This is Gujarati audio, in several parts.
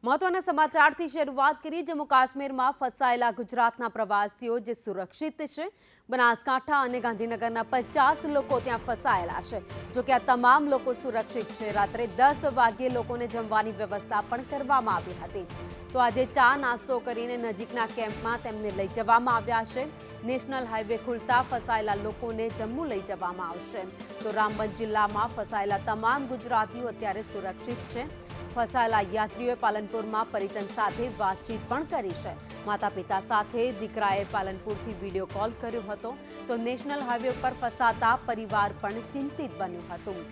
મહત્વના સમાચારથી શરૂઆત કરી જમ્મુ કાશ્મીરમાં ફસાયેલા ગુજરાતના પ્રવાસીઓ જે સુરક્ષિત છે। બનાસકાંઠા અને ગાંધીનગરના 50 લોકો ત્યાં ફસાયેલા છે। જો કે આ તમામ લોકો સુરક્ષિત છે। રાત્રે 10 વાગ્યે લોકોને જમવાની વ્યવસ્થા પણ કરવામાં આવી હતી। તો આજે ચા નાસ્તો કરીને નજીકના કેમ્પમાં તેમને લઈ જવામાં આવ્યા છે। નેશનલ હાઈવે ખુલતા ફસાયેલા લોકોને જમ્મુ લઈ જવામાં આવશે। તો રામબન જિલ્લામાં ફસાયેલા તમામ ગુજરાતીઓ અત્યારે સુરક્ષિત છે। ફસાયેલા યાત્રીઓએ પાલનપુરમાં પરિજન સાથે વાતચીત પણ કરી છે। માતા પિતા સાથે દીકરાએ પાલનપુરથી વિડીયો કોલ કર્યો હતો। તો નેશનલ હાઈવે પર ફસાતા પરિવાર પણ ચિંતિત બન્યું હતું।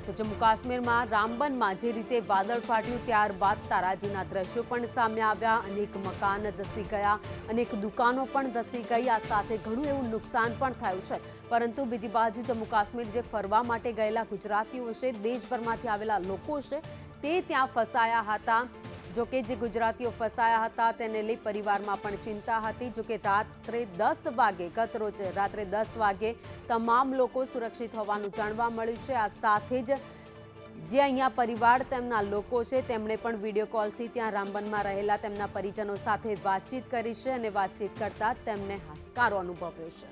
તો જમ્મુ કાશ્મીરમાં રામબનમાં જે રીતે વાદળ ફાટ્યું ત્યારબાદ તારાજીના દ્રશ્યો પણ સામે આવ્યા। અનેક મકાન ધસી ગયા, અનેક દુકાનો પણ ધસી ગઈ। આ સાથે ઘણું એવું નુકસાન પણ થયું છે। પરંતુ બીજી બાજુ જમ્મુ કાશ્મીર જે ફરવા માટે ગયેલા ગુજરાતીઓ છે, દેશભરમાંથી આવેલા લોકો છે, તે ત્યાં ફસાયા હતા। જો કે જે ગુજરાતીઓ ફસાયા હતા તેને લઈ પરિવારમાં પણ ચિંતા હતી। જો કે રાત્રે 10 વાગે ગત રોજ રાત્રે 10 વાગે તમામ લોકો સુરક્ષિત હોવાનું જાણવા મળ્યું છે। આ સાથે જ જે અહીંયા પરિવાર તેમના લોકો છે તેમણે પણ વિડીયો કોલથી ત્યાં રામબનમાં રહેલા તેમના પરિજનો સાથે વાતચીત કરી છે અને વાતચીત કરતા તેમને હાશકારો અનુભવ્યો છે।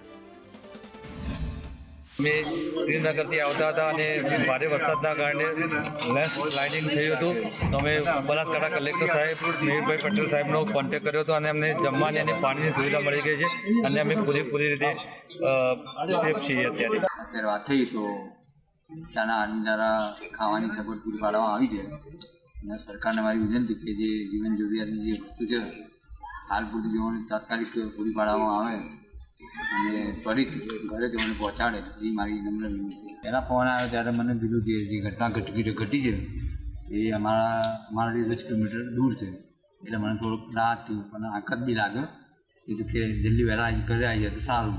અમે શ્રીનગરથી આવતા હતા અને ભારે વરસાદના કારણે લેન્ડસ્લાઇડિંગ થયું હતું। તો અમે બનાસકાંઠા કલેક્ટર સાહેબ મેહુલભાઈ પટેલ સાહેબનો કોન્ટેક્ટ કર્યો હતો અને અમને જમવાની અને પાણીની સુવિધા મળી ગઈ છે અને અમે પૂરી રીતે સેફ છીએ। અત્યારે વાત થઈ તો ચાના આર્મી દ્વારા ખાવાની સગવડ પૂરી પાડવામાં આવી છે અને સરકારને મારી વિનંતી કે જે જીવન જરૂરિયાતની જે વસ્તુ છે હાલ પૂરતી જવાની તાત્કાલિક પૂરી પાડવામાં આવે અને ત્વરિત ઘરે જઈને પહોંચાડે એ મારી નમ્ર વિનંતી। પહેલાં ફોન આવ્યો ત્યારે મને કીધું કે જે ઘટના ઘટી છે એ અમારાથી 10 કિલોમીટર દૂર છે, એટલે મને થોડુંક રાહત થયું, પણ આઘાત બી લાગ્યો। કીધું કે જલ્દી વહેલા ઘરે આવી જાય તો સારું।